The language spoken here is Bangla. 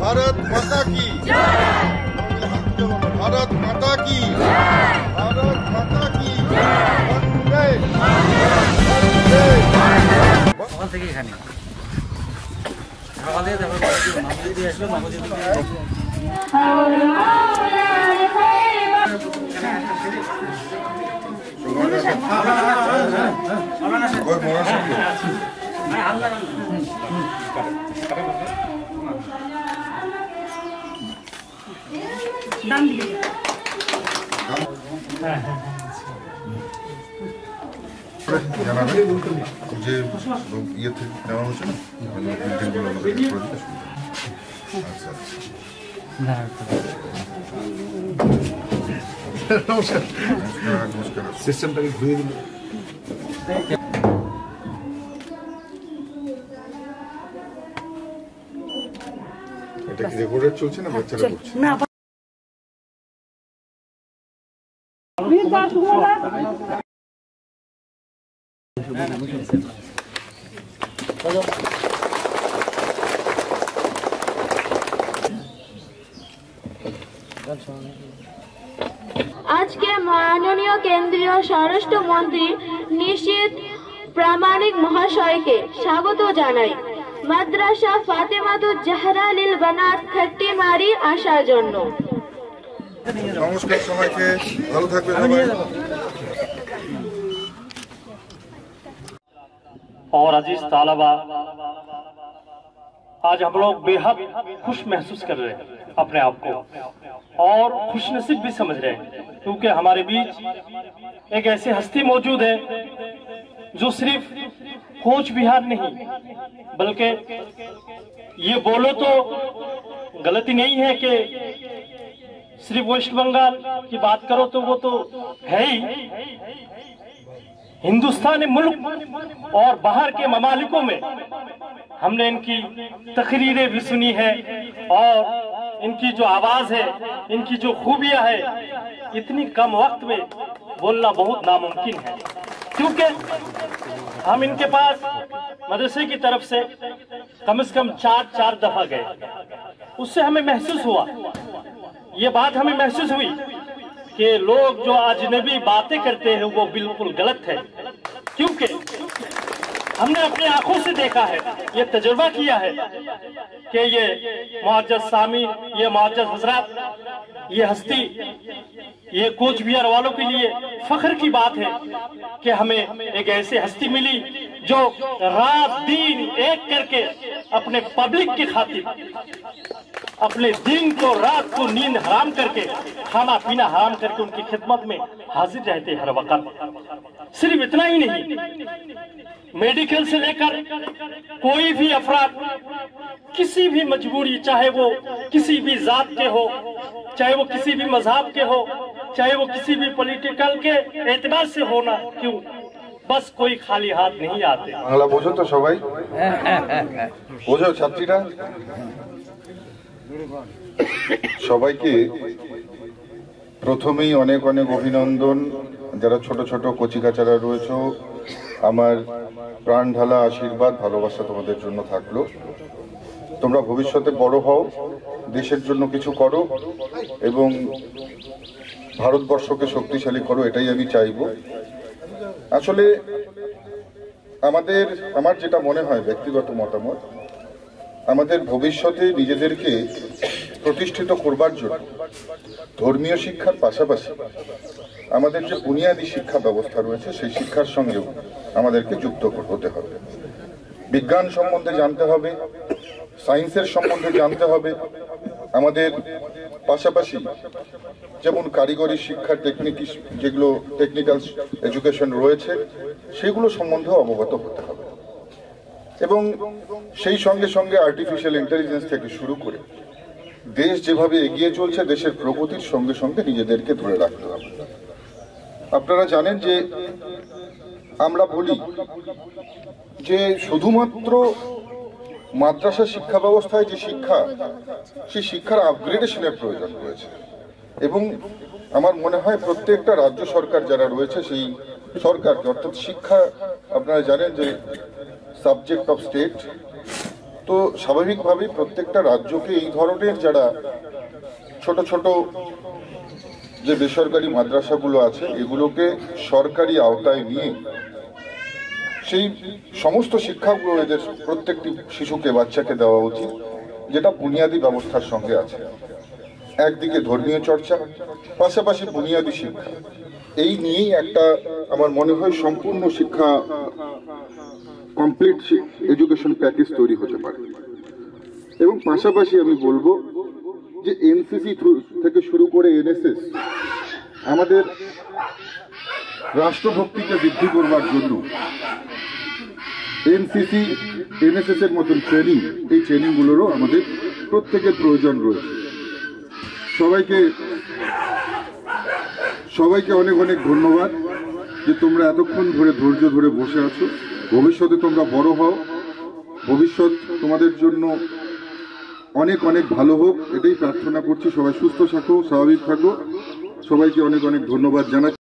भारत माता की भारत माता की भारत माता की সকাল থেকে এখানে সকালে তারপর মামুদি দিয়ে আসলো মামুদি দাম দিয়ে জানাবেন যে ইয়ে থেকে নেওয়া হচ্ছে না আচ্ছা নমস্কার নমস্কার সিস্টেমটাকে ঘুরিয়ে দিল এটা কি রেকর্ডেড চলছে না বাচ্চারা করছে না আজকে মাননীয় কেন্দ্রীয় স্বরাষ্ট্রমন্ত্রী নিশীথ প্রামাণিক মহাশয়কে স্বাগত জানাই মাদ্রাসা ফাতেমাতুজ জাহরা লিল বানাত খট্টিমারি আসার জন্য। নমস্কার সবাইকে, ভালো থাকবেন সবাই। और अजीज तालबा, आज हम लोग बेहद खुश महसूस कर रहे हैं अपने आप को और खुशनसीब भी समझ रहे हैं क्योंकि हमारे बीच एक ऐसी हस्ती मौजूद है जो सिर्फ कोच बिहार नहीं बल्कि ये बोलो तो गलती नहीं है कि सिर्फ वेस्ट बंगाल की बात करो तो वो तो है ही, हिंदुस्तान मुल्क और बाहर के ममालिकों में हमने इनकी तकरीरें भी सुनी है और इनकी जो आवाज है, इनकी जो खूबियां है, इतनी कम वक्त में बोलना बहुत नामुमकिन है क्योंकि हम इनके पास मदरसे की तरफ से कम 4 दफा गए। उससे हमें महसूस हुआ, ये बात हमें महसूस हुई कि लोग जो अजनबी बातें करते हैं वो बिल्कुल गलत है क्योंकि हमने अपनी आंखों से देखा है, ये तजुर्बा किया है कि ये मुअज्जज सामी, ये मुअज्जज हजरात, ये हस्ती, ये कोच बिहार वालों के लिए फख्र की बात है कि हमें एक ऐसी हस्ती मिली जो रात दिन एक करके अपने पब्लिक की खातिर अपने दिन को रात को नींद हराम करके खाना पीना हराम करके उनकी खिदमत में हाजिर रहते हर वक्त। सिर्फ इतना ही नहीं, मेडिकल से लेकर कोई भी अफराद किसी भी मजबूरी, चाहे वो किसी भी जात के हो, चाहे वो किसी भी मजहब के हो, चाहे वो किसी भी पॉलिटिकल के एतबार से होना, क्यों बस कोई खाली हाथ नहीं आते। বাংলা বোঝো তো সবাই? বোঝো ছাত্রীরা? সবাইকে প্রথমেই অনেক অনেক অভিনন্দন। যারা ছোট ছোট কচিকাচারা রয়েছে, আমার প্রাণ ঢালা আশীর্বাদ ভালোবাসা তোমাদের জন্য থাকলো। তোমরা ভবিষ্যতে বড় হও, দেশের জন্য কিছু করো এবং ভারতবর্ষকে শক্তিশালী করো, এটাই আমি চাইব। আসলে আমার যেটা মনে হয় ব্যক্তিগত মতামত, আমাদের ভবিষ্যতে নিজেদেরকে প্রতিষ্ঠিত করবার জন্য ধর্মীয় শিক্ষার পাশাপাশি আমাদের যে বুনিয়াদী শিক্ষা ব্যবস্থা রয়েছে সেই শিক্ষার সঙ্গেও আমাদেরকে যুক্ত হতে হবে। বিজ্ঞান সম্বন্ধে জানতে হবে, সায়েন্সের সম্বন্ধে জানতে হবে, আমাদের পাশাপাশি যেমন কারিগরি শিক্ষা, যেগুলো টেকনিক্যাল এডুকেশন রয়েছে সেগুলো সম্বন্ধেও অবগত হতে হবে এবং সেই সঙ্গে সঙ্গে আর্টিফিশিয়াল ইন্টেলিজেন্স থেকে শুরু করে দেশ যেভাবে এগিয়ে চলছে, দেশের প্রগতির সঙ্গে সঙ্গে নিজেদেরকে ধরে রাখতে হবে। আপনারা জানেন যে আমরা বলি যে শুধুমাত্র মাদ্রাসা শিক্ষা ব্যবস্থায় যে শিক্ষা, সেই শিক্ষার আপগ্রেডেশনের প্রয়োজন রয়েছে এবং আমার মনে হয় প্রত্যেকটা রাজ্য সরকার যারা রয়েছে সেই সরকারকে, অর্থাৎ শিক্ষা আপনারা জানেন যে সাবজেক্ট অফ স্টেট, তো স্বাভাবিকভাবেই প্রত্যেকটা রাজ্যকে এই ধরনের যারা ছোট ছোট যে বেসরকারি মাদ্রাসাগুলো আছে এগুলোকে সরকারি আওতায় নিয়ে সেই সমস্ত শিক্ষাগুলো এদের প্রত্যেকটি শিশুকে বাচ্চাকে দেওয়া উচিত, যেটা বুনিয়াদী ব্যবস্থার সঙ্গে আছে। একদিকে ধর্মীয় চর্চা, পাশাপাশি বুনিয়াদী শিক্ষা, এই নিয়েই একটা আমার মনে হয় সম্পূর্ণ শিক্ষা কমপ্লিট এডুকেশন প্যাকেজ তৈরি হতে পারে। এবং পাশাপাশি আমি বলবো যে এনসিসি থেকে শুরু করে এনএসএস আমাদের রাষ্ট্রভক্তিকে বৃদ্ধি করবার জন্য এনসিসি এনএসএস এর মতন ট্রেনিং, এই ট্রেনিংগুলোরও আমাদের প্রত্যেকের প্রয়োজন রয়েছে। সবাইকে অনেক অনেক ধন্যবাদ যে তোমরা এতক্ষণ ধরে ধৈর্য ধরে বসে আছো। ভবিষ্যতে তোমরা বড় হও, ভবিষ্যৎ তোমাদের জন্য অনেক অনেক ভালো হোক, এটাই প্রার্থনা করছি। সবাই সুস্থ থাকো, স্বাভাবিক থাকো। সবাইকে অনেক অনেক ধন্যবাদ জানাচ্ছি।